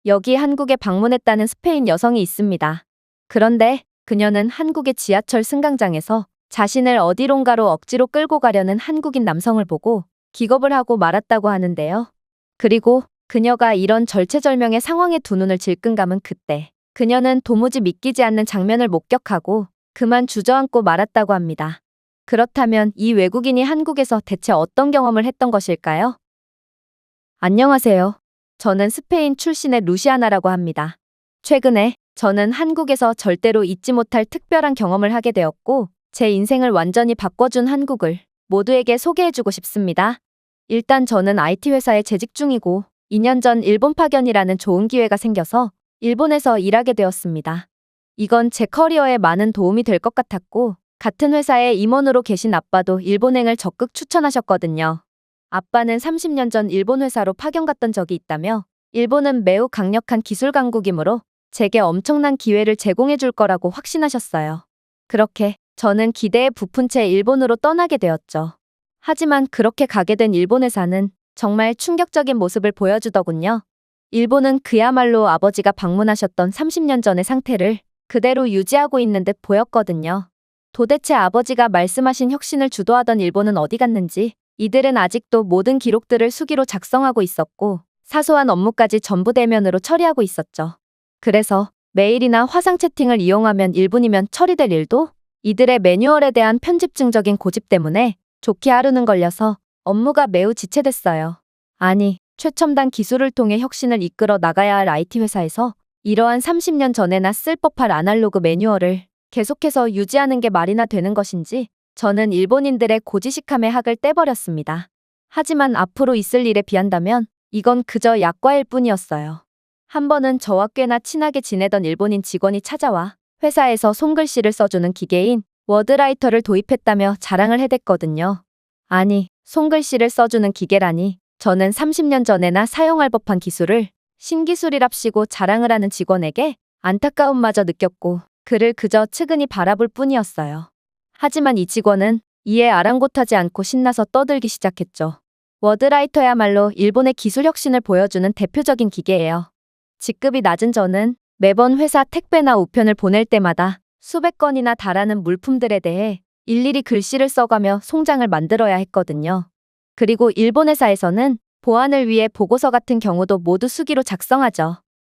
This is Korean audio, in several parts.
여기 한국에 방문했다는 스페인 여성이 있습니다. 그런데 그녀는 한국의 지하철 승강장에서 자신을 어디론가로 억지로 끌고 가려는 한국인 남성을 보고 기겁을 하고 말았다고 하는데요. 그리고 그녀가 이런 절체절명의 상황에 두 눈을 질끈 감은 그때 그녀는 도무지 믿기지 않는 장면을 목격하고 그만 주저앉고 말았다고 합니다. 그렇다면 이 외국인이 한국에서 대체 어떤 경험을 했던 것일까요? 안녕하세요. 저는 스페인 출신의 루시아나라고 합니다. 최근에 저는 한국에서 절대로 잊지 못할 특별한 경험을 하게 되었고, 제 인생을 완전히 바꿔준 한국을 모두에게 소개해주고 싶습니다. 일단 저는 IT 회사에 재직 중이고, 2년 전 일본 파견이라는 좋은 기회가 생겨서 일본에서 일하게 되었습니다. 이건 제 커리어에 많은 도움이 될 것 같았고, 같은 회사에 임원으로 계신 아빠도 일본행을 적극 추천하셨거든요. 아빠는 30년 전 일본 회사로 파견 갔던 적이 있다며, 일본은 매우 강력한 기술 강국이므로 제게 엄청난 기회를 제공해 줄 거라고 확신하셨어요. 그렇게 저는 기대에 부푼 채 일본으로 떠나게 되었죠. 하지만 그렇게 가게 된 일본 회사는 정말 충격적인 모습을 보여주더군요. 일본은 그야말로 아버지가 방문하셨던 30년 전의 상태를 그대로 유지하고 있는 듯 보였거든요. 도대체 아버지가 말씀하신 혁신을 주도하던 일본은 어디 갔는지, 이들은 아직도 모든 기록들을 수기로 작성하고 있었고, 사소한 업무까지 전부 대면으로 처리하고 있었죠. 그래서 메일이나 화상 채팅을 이용하면 1분이면 처리될 일도 이들의 매뉴얼에 대한 편집증적인 고집 때문에 좋게 하루는 걸려서 업무가 매우 지체됐어요. 아니, 최첨단 기술을 통해 혁신을 이끌어 나가야 할 IT 회사에서 이러한 30년 전에나 쓸 법할 아날로그 매뉴얼을 계속해서 유지하는 게 말이나 되는 것인지 저는 일본인들의 고지식함의 학을 떼버렸습니다. 하지만 앞으로 있을 일에 비한다면 이건 그저 약과일 뿐이었어요. 한 번은 저와 꽤나 친하게 지내던 일본인 직원이 찾아와 회사에서 손글씨를 써주는 기계인 워드라이터를 도입했다며 자랑을 해댔거든요. 아니, 손글씨를 써주는 기계라니, 저는 30년 전에나 사용할 법한 기술을 신기술이랍시고 자랑을 하는 직원에게 안타까움마저 느꼈고 그를 그저 측은히 바라볼 뿐이었어요. 하지만 이 직원은 이에 아랑곳하지 않고 신나서 떠들기 시작했죠. 워드라이터야말로 일본의 기술 혁신을 보여주는 대표적인 기계예요. 직급이 낮은 저는 매번 회사 택배나 우편을 보낼 때마다 수백 건이나 달하는 물품들에 대해 일일이 글씨를 써가며 송장을 만들어야 했거든요. 그리고 일본 회사에서는 보안을 위해 보고서 같은 경우도 모두 수기로 작성하죠.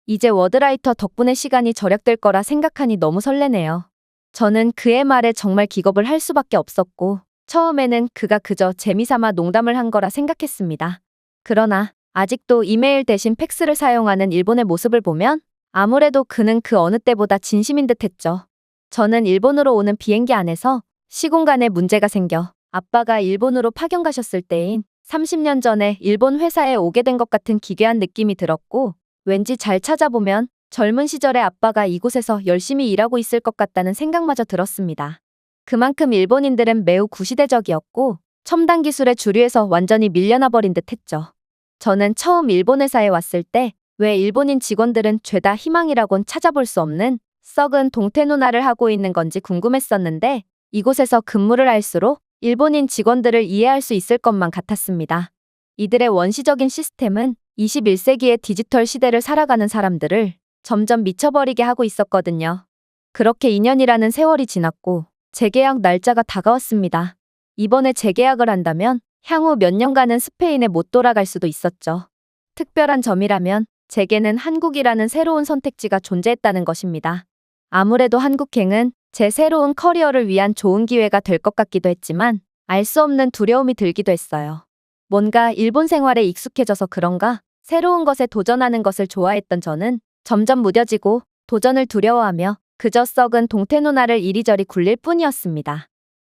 이제 워드라이터 덕분에 시간이 절약될 거라 생각하니 너무 설레네요. 저는 그의 말에 정말 기겁을 할 수밖에 없었고, 처음에는 그가 그저 재미삼아 농담을 한 거라 생각했습니다. 그러나 아직도 이메일 대신 팩스를 사용하는 일본의 모습을 보면 아무래도 그는 그 어느 때보다 진심인 듯 했죠. 저는 일본으로 오는 비행기 안에서 시공간에 문제가 생겨 아빠가 일본으로 파견 가셨을 때인 30년 전에 일본 회사에 오게 된 것 같은 기괴한 느낌이 들었고, 왠지 잘 찾아보면 젊은 시절에 아빠가 이곳에서 열심히 일하고 있을 것 같다는 생각마저 들었습니다. 그만큼 일본인들은 매우 구시대적이었고 첨단 기술의 주류에서 완전히 밀려나 버린 듯 했죠. 저는 처음 일본 회사에 왔을 때 왜 일본인 직원들은 죄다 희망이라곤 찾아볼 수 없는 썩은 동태누나를 하고 있는 건지 궁금했었는데, 이곳에서 근무를 할수록 일본인 직원들을 이해할 수 있을 것만 같았습니다. 이들의 원시적인 시스템은 21세기의 디지털 시대를 살아가는 사람들을 점점 미쳐버리게 하고 있었거든요. 그렇게 2년이라는 세월이 지났고 재계약 날짜가 다가왔습니다. 이번에 재계약을 한다면 향후 몇 년간은 스페인에 못 돌아갈 수도 있었죠. 특별한 점이라면 제게는 한국이라는 새로운 선택지가 존재했다는 것입니다. 아무래도 한국행은 제 새로운 커리어를 위한 좋은 기회가 될 것 같기도 했지만 알 수 없는 두려움이 들기도 했어요. 뭔가 일본 생활에 익숙해져서 그런가 새로운 것에 도전하는 것을 좋아했던 저는 점점 무뎌지고 도전을 두려워하며 그저 썩은 동태누나를 이리저리 굴릴 뿐이었습니다.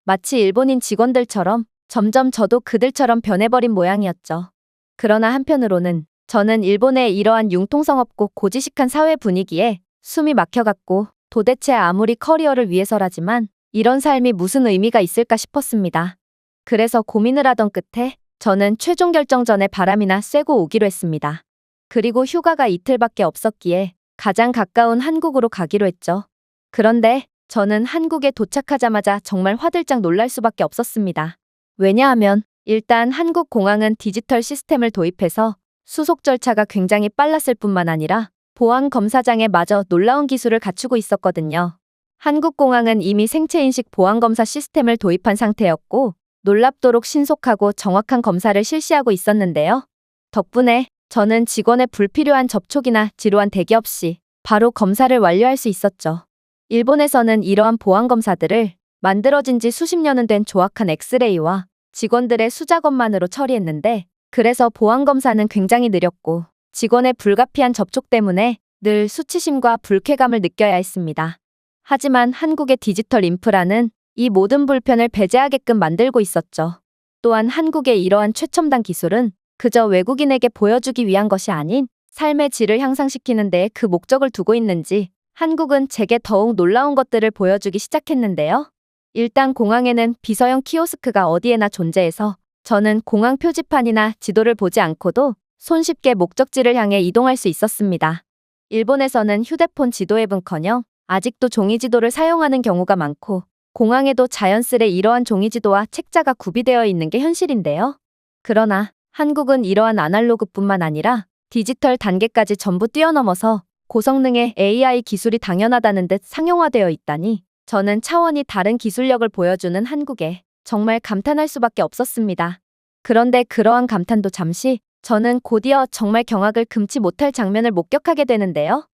마치 일본인 직원들처럼 점점 저도 그들처럼 변해버린 모양이었죠. 그러나 한편으로는 저는 일본의 이러한 융통성 없고 고지식한 사회 분위기에 숨이 막혀갔고, 도대체 아무리 커리어를 위해서라지만 이런 삶이 무슨 의미가 있을까 싶었습니다. 그래서 고민을 하던 끝에 저는 최종 결정 전에 바람이나 쐬고 오기로 했습니다. 그리고 휴가가 이틀밖에 없었기에 가장 가까운 한국으로 가기로 했죠. 그런데 저는 한국에 도착하자마자 정말 화들짝 놀랄 수밖에 없었습니다. 왜냐하면 일단 한국 공항은 디지털 시스템을 도입해서 수속 절차가 굉장히 빨랐을 뿐만 아니라 보안 검사장에 마저 놀라운 기술을 갖추고 있었거든요. 한국공항은 이미 생체인식 보안검사 시스템을 도입한 상태였고 놀랍도록 신속하고 정확한 검사를 실시하고 있었는데요. 덕분에 저는 직원의 불필요한 접촉이나 지루한 대기 없이 바로 검사를 완료할 수 있었죠. 일본에서는 이러한 보안검사들을 만들어진 지 수십 년은 된 조악한 엑스레이와 직원들의 수작업만으로 처리했는데 그래서 보안검사는 굉장히 느렸고 직원의 불가피한 접촉 때문에 늘 수치심과 불쾌감을 느껴야 했습니다. 하지만 한국의 디지털 인프라는 이 모든 불편을 배제하게끔 만들고 있었죠. 또한 한국의 이러한 최첨단 기술은 그저 외국인에게 보여주기 위한 것이 아닌 삶의 질을 향상시키는 데에 그 목적을 두고 있는지 한국은 제게 더욱 놀라운 것들을 보여주기 시작했는데요. 일단 공항에는 비서형 키오스크가 어디에나 존재해서 저는 공항 표지판이나 지도를 보지 않고도 손쉽게 목적지를 향해 이동할 수 있었습니다. 일본에서는 휴대폰 지도 앱은커녕 아직도 종이지도를 사용하는 경우가 많고 공항에도 자연스레 이러한 종이지도와 책자가 구비되어 있는 게 현실인데요. 그러나 한국은 이러한 아날로그뿐만 아니라 디지털 단계까지 전부 뛰어넘어서 고성능의 AI 기술이 당연하다는 듯 상용화되어 있다니 저는 차원이 다른 기술력을 보여주는 한국에 정말 감탄할 수밖에 없었습니다. 그런데 그러한 감탄도 잠시 저는 곧이어 정말 경악을 금치 못할 장면을 목격하게 되는데요.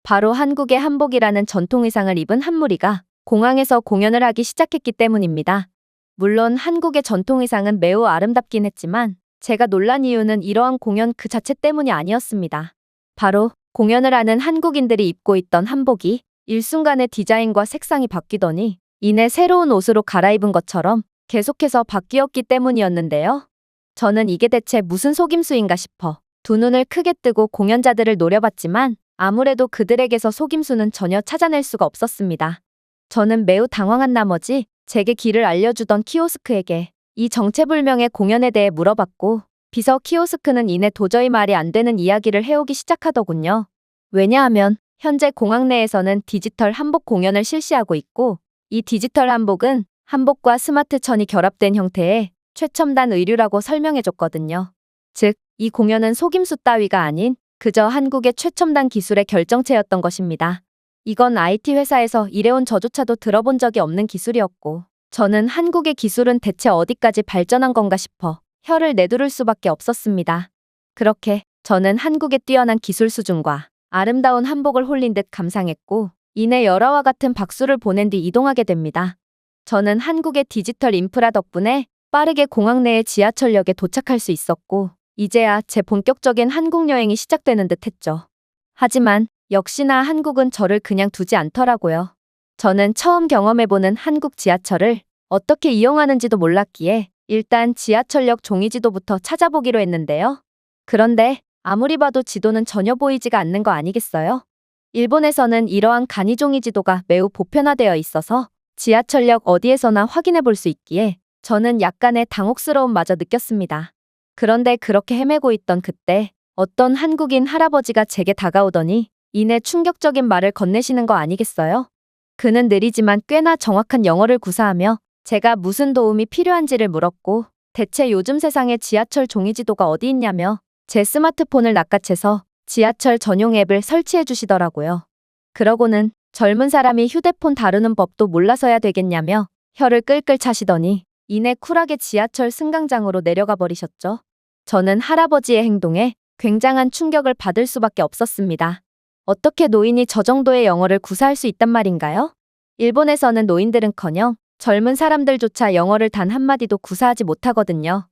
바로 한국의 한복이라는 전통 의상을 입은 한 무리가 공항에서 공연을 하기 시작했기 때문입니다. 물론 한국의 전통 의상은 매우 아름답긴 했지만 제가 놀란 이유는 이러한 공연 그 자체 때문이 아니었습니다. 바로 공연을 하는 한국인들이 입고 있던 한복이 일순간에 디자인과 색상이 바뀌더니 이내 새로운 옷으로 갈아입은 것처럼 계속해서 바뀌었기 때문이었는데요. 저는 이게 대체 무슨 속임수인가 싶어 두 눈을 크게 뜨고 공연자들을 노려봤지만 아무래도 그들에게서 속임수는 전혀 찾아낼 수가 없었습니다. 저는 매우 당황한 나머지 제게 길을 알려주던 키오스크에게 이 정체불명의 공연에 대해 물어봤고 비서 키오스크는 이내 도저히 말이 안 되는 이야기를 해오기 시작하더군요. 왜냐하면 현재 공항 내에서는 디지털 한복 공연을 실시하고 있고 이 디지털 한복은 한복과 스마트천이 결합된 형태의 최첨단 의류라고 설명해줬거든요. 즉, 이 공연은 속임수 따위가 아닌 그저 한국의 최첨단 기술의 결정체였던 것입니다. 이건 IT 회사에서 일해온 저조차도 들어본 적이 없는 기술이었고 저는 한국의 기술은 대체 어디까지 발전한 건가 싶어 혀를 내두를 수밖에 없었습니다. 그렇게 저는 한국의 뛰어난 기술 수준과 아름다운 한복을 홀린 듯 감상했고 이내 열화와 같은 박수를 보낸 뒤 이동하게 됩니다. 저는 한국의 디지털 인프라 덕분에 빠르게 공항 내의 지하철역에 도착할 수 있었고 이제야 제 본격적인 한국 여행이 시작되는 듯 했죠. 하지만 역시나 한국은 저를 그냥 두지 않더라고요. 저는 처음 경험해보는 한국 지하철을 어떻게 이용하는지도 몰랐기에 일단 지하철역 종이지도부터 찾아보기로 했는데요. 그런데 아무리 봐도 지도는 전혀 보이지가 않는 거 아니겠어요? 일본에서는 이러한 간이 종이지도가 매우 보편화되어 있어서 지하철역 어디에서나 확인해 볼 수 있기에 저는 약간의 당혹스러움마저 느꼈습니다. 그런데 그렇게 헤매고 있던 그때 어떤 한국인 할아버지가 제게 다가오더니 이내 충격적인 말을 건네시는 거 아니겠어요? 그는 느리지만 꽤나 정확한 영어를 구사하며 제가 무슨 도움이 필요한지를 물었고 대체 요즘 세상에 지하철 종이지도가 어디 있냐며 제 스마트폰을 낚아채서 지하철 전용 앱을 설치해 주시더라고요. 그러고는 젊은 사람이 휴대폰 다루는 법도 몰라서야 되겠냐며 혀를 끌끌 차시더니 이내 쿨하게 지하철 승강장으로 내려가 버리셨죠. 저는 할아버지의 행동에 굉장한 충격을 받을 수밖에 없었습니다. 어떻게 노인이 저 정도의 영어를 구사할 수 있단 말인가요? 일본에서는 노인들은커녕 젊은 사람들조차 영어를 단 한마디도 구사하지 못하거든요.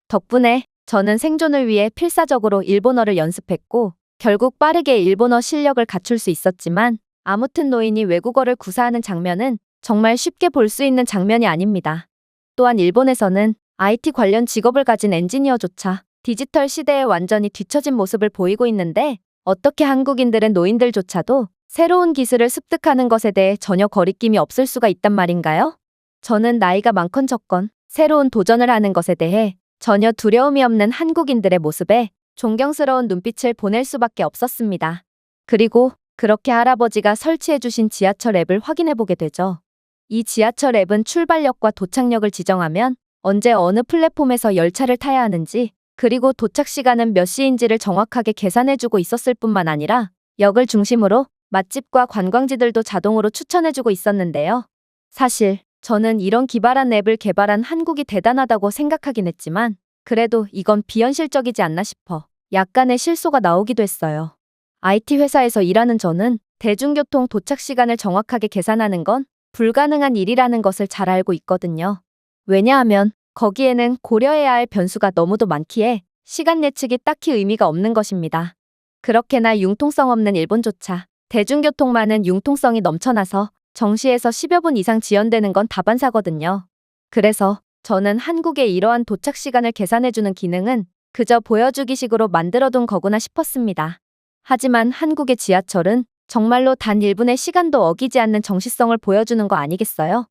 덕분에 저는 생존을 위해 필사적으로 일본어를 연습했고 결국 빠르게 일본어 실력을 갖출 수 있었지만 아무튼 노인이 외국어를 구사하는 장면은 정말 쉽게 볼 수 있는 장면이 아닙니다. 또한 일본에서는 IT 관련 직업을 가진 엔지니어조차 디지털 시대에 완전히 뒤처진 모습을 보이고 있는데 어떻게 한국인들은 노인들조차도 새로운 기술을 습득하는 것에 대해 전혀 거리낌이 없을 수가 있단 말인가요? 저는 나이가 많건 적건 새로운 도전을 하는 것에 대해 전혀 두려움이 없는 한국인들의 모습에 존경스러운 눈빛을 보낼 수밖에 없었습니다. 그리고 그렇게 할아버지가 설치해주신 지하철 앱을 확인해보게 되죠. 이 지하철 앱은 출발역과 도착역을 지정하면 언제 어느 플랫폼에서 열차를 타야 하는지 그리고 도착 시간은 몇 시인지를 정확하게 계산해주고 있었을 뿐만 아니라 역을 중심으로 맛집과 관광지들도 자동으로 추천해주고 있었는데요. 사실 저는 이런 기발한 앱을 개발한 한국이 대단하다고 생각하긴 했지만 그래도 이건 비현실적이지 않나 싶어 약간의 실소가 나오기도 했어요. IT 회사에서 일하는 저는 대중교통 도착 시간을 정확하게 계산하는 건 불가능한 일이라는 것을 잘 알고 있거든요. 왜냐하면 거기에는 고려해야 할 변수가 너무도 많기에 시간 예측이 딱히 의미가 없는 것입니다. 그렇게나 융통성 없는 일본조차 대중교통만은 융통성이 넘쳐나서 정시에서 10여 분 이상 지연되는 건 다반사거든요. 그래서 저는 한국의 이러한 도착 시간을 계산해주는 기능은 그저 보여주기식으로 만들어둔 거구나 싶었습니다. 하지만 한국의 지하철은 정말로 단 1분의 시간도 어기지 않는 정시성을 보여주는 거 아니겠어요?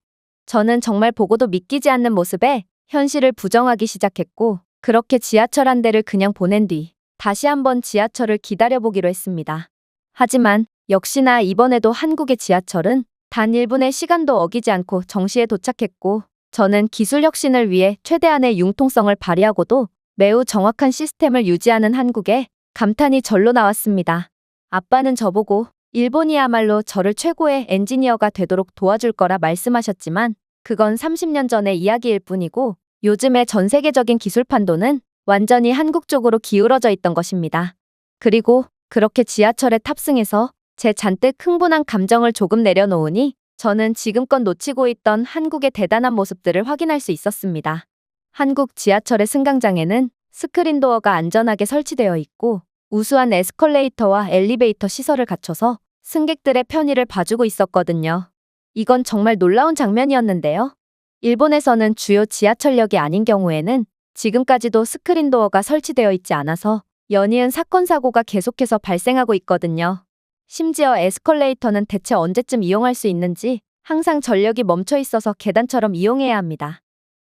저는 정말 보고도 믿기지 않는 모습에 현실을 부정하기 시작했고 그렇게 지하철 한 대를 그냥 보낸 뒤 다시 한번 지하철을 기다려보기로 했습니다. 하지만 역시나 이번에도 한국의 지하철은 단 1분의 시간도 어기지 않고 정시에 도착했고 저는 기술 혁신을 위해 최대한의 융통성을 발휘하고도 매우 정확한 시스템을 유지하는 한국에 감탄이 절로 나왔습니다. 아빠는 저보고 일본이야말로 저를 최고의 엔지니어가 되도록 도와줄 거라 말씀하셨지만 그건 30년 전의 이야기일 뿐이고 요즘의 전 세계적인 기술 판도는 완전히 한국 쪽으로 기울어져 있던 것입니다. 그리고 그렇게 지하철에 탑승해서 제 잔뜩 흥분한 감정을 조금 내려놓으니 저는 지금껏 놓치고 있던 한국의 대단한 모습들을 확인할 수 있었습니다. 한국 지하철의 승강장에는 스크린도어가 안전하게 설치되어 있고 우수한 에스컬레이터와 엘리베이터 시설을 갖춰서 승객들의 편의를 봐주고 있었거든요. 이건 정말 놀라운 장면이었는데요. 일본에서는 주요 지하철역이 아닌 경우에는 지금까지도 스크린도어가 설치되어 있지 않아서 연이은 사건 사고가 계속해서 발생하고 있거든요. 심지어 에스컬레이터는 대체 언제쯤 이용할 수 있는지 항상 전력이 멈춰 있어서 계단처럼 이용해야 합니다.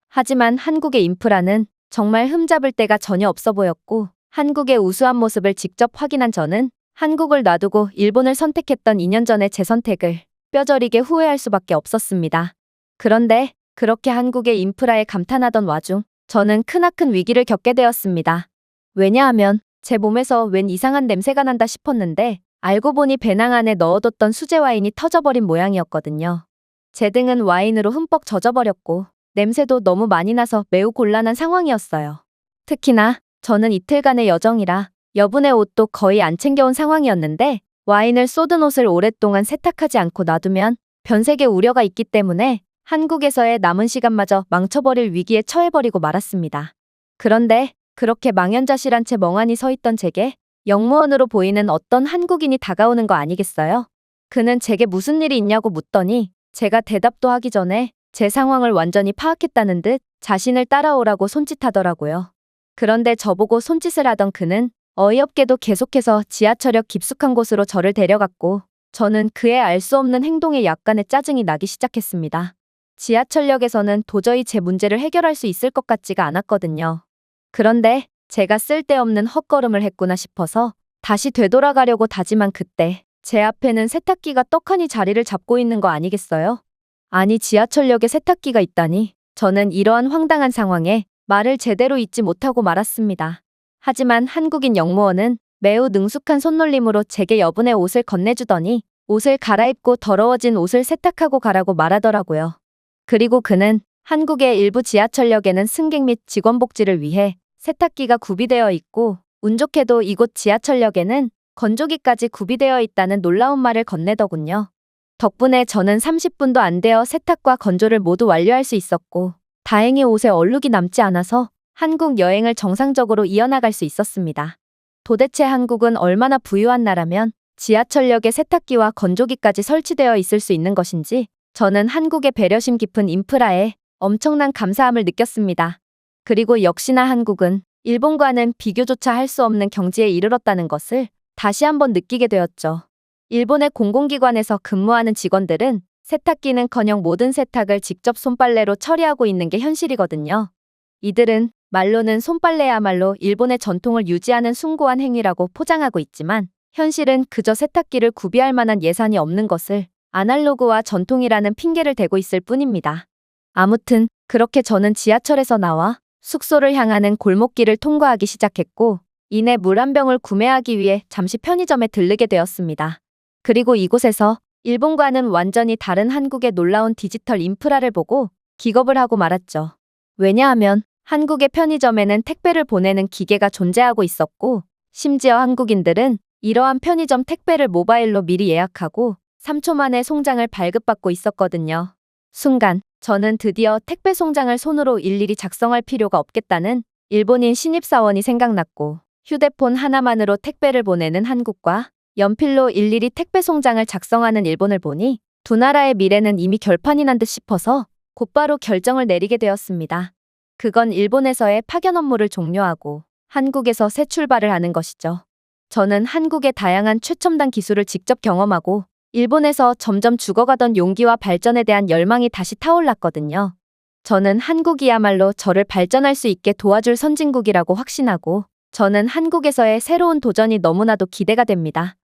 하지만 한국의 인프라는 정말 흠잡을 데가 전혀 없어 보였고 한국의 우수한 모습을 직접 확인한 저는 한국을 놔두고 일본을 선택했던 2년 전의 제 선택을 뼈저리게 후회할 수밖에 없었습니다. 그런데 그렇게 한국의 인프라에 감탄하던 와중 저는 크나큰 위기를 겪게 되었습니다. 왜냐하면 제 몸에서 웬 이상한 냄새가 난다 싶었는데 알고 보니 배낭 안에 넣어뒀던 수제 와인이 터져버린 모양이었거든요. 제 등은 와인으로 흠뻑 젖어버렸고 냄새도 너무 많이 나서 매우 곤란한 상황이었어요. 특히나 저는 이틀간의 여정이라 여분의 옷도 거의 안 챙겨온 상황이었는데 와인을 쏟은 옷을 오랫동안 세탁하지 않고 놔두면 변색의 우려가 있기 때문에 한국에서의 남은 시간마저 망쳐버릴 위기에 처해버리고 말았습니다. 그런데 그렇게 망연자실한 채 멍하니 서 있던 제게 역무원으로 보이는 어떤 한국인이 다가오는 거 아니겠어요? 그는 제게 무슨 일이 있냐고 묻더니 제가 대답도 하기 전에 제 상황을 완전히 파악했다는 듯 자신을 따라오라고 손짓하더라고요. 그런데 저보고 손짓을 하던 그는 어이없게도 계속해서 지하철역 깊숙한 곳으로 저를 데려갔고 저는 그의 알 수 없는 행동에 약간의 짜증이 나기 시작했습니다. 지하철역에서는 도저히 제 문제를 해결할 수 있을 것 같지가 않았거든요. 그런데 제가 쓸데없는 헛걸음을 했구나 싶어서 다시 되돌아가려고 다짐한 그때 제 앞에는 세탁기가 떡하니 자리를 잡고 있는 거 아니겠어요? 아니 지하철역에 세탁기가 있다니 저는 이러한 황당한 상황에 말을 제대로 잇지 못하고 말았습니다. 하지만 한국인 역무원은 매우 능숙한 손놀림으로 제게 여분의 옷을 건네주더니 옷을 갈아입고 더러워진 옷을 세탁하고 가라고 말하더라고요. 그리고 그는 한국의 일부 지하철역에는 승객 및 직원 복지를 위해 세탁기가 구비되어 있고 운 좋게도 이곳 지하철역에는 건조기까지 구비되어 있다는 놀라운 말을 건네더군요. 덕분에 저는 30분도 안 되어 세탁과 건조를 모두 완료할 수 있었고 다행히 옷에 얼룩이 남지 않아서 한국 여행을 정상적으로 이어나갈 수 있었습니다. 도대체 한국은 얼마나 부유한 나라면 지하철역에 세탁기와 건조기까지 설치되어 있을 수 있는 것인지 저는 한국의 배려심 깊은 인프라에 엄청난 감사함을 느꼈습니다. 그리고 역시나 한국은 일본과는 비교조차 할 수 없는 경지에 이르렀다는 것을 다시 한번 느끼게 되었죠. 일본의 공공기관에서 근무하는 직원들은 세탁기는커녕 모든 세탁을 직접 손빨래로 처리하고 있는 게 현실이거든요. 이들은 말로는 손빨래야말로 일본의 전통을 유지하는 숭고한 행위라고 포장하고 있지만 현실은 그저 세탁기를 구비할 만한 예산이 없는 것을 아날로그와 전통이라는 핑계를 대고 있을 뿐입니다. 아무튼 그렇게 저는 지하철에서 나와 숙소를 향하는 골목길을 통과하기 시작했고 이내 물 한 병을 구매하기 위해 잠시 편의점에 들르게 되었습니다. 그리고 이곳에서 일본과는 완전히 다른 한국의 놀라운 디지털 인프라를 보고 기겁을 하고 말았죠. 왜냐하면 한국의 편의점에는 택배를 보내는 기계가 존재하고 있었고, 심지어 한국인들은 이러한 편의점 택배를 모바일로 미리 예약하고 3초 만에 송장을 발급받고 있었거든요. 순간 저는 드디어 택배 송장을 손으로 일일이 작성할 필요가 없겠다는 일본인 신입사원이 생각났고, 휴대폰 하나만으로 택배를 보내는 한국과 연필로 일일이 택배 송장을 작성하는 일본을 보니 두 나라의 미래는 이미 결판이 난 듯 싶어서 곧바로 결정을 내리게 되었습니다. 그건 일본에서의 파견 업무를 종료하고 한국에서 새 출발을 하는 것이죠. 저는 한국의 다양한 최첨단 기술을 직접 경험하고 일본에서 점점 죽어가던 용기와 발전에 대한 열망이 다시 타올랐거든요. 저는 한국이야말로 저를 발전할 수 있게 도와줄 선진국이라고 확신하고, 저는 한국에서의 새로운 도전이 너무나도 기대가 됩니다.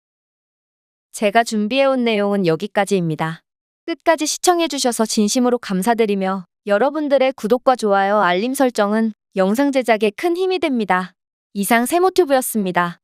제가 준비해온 내용은 여기까지입니다. 끝까지 시청해주셔서 진심으로 감사드리며 여러분들의 구독과 좋아요, 알림 설정은 영상 제작에 큰 힘이 됩니다. 이상 세모튜브였습니다.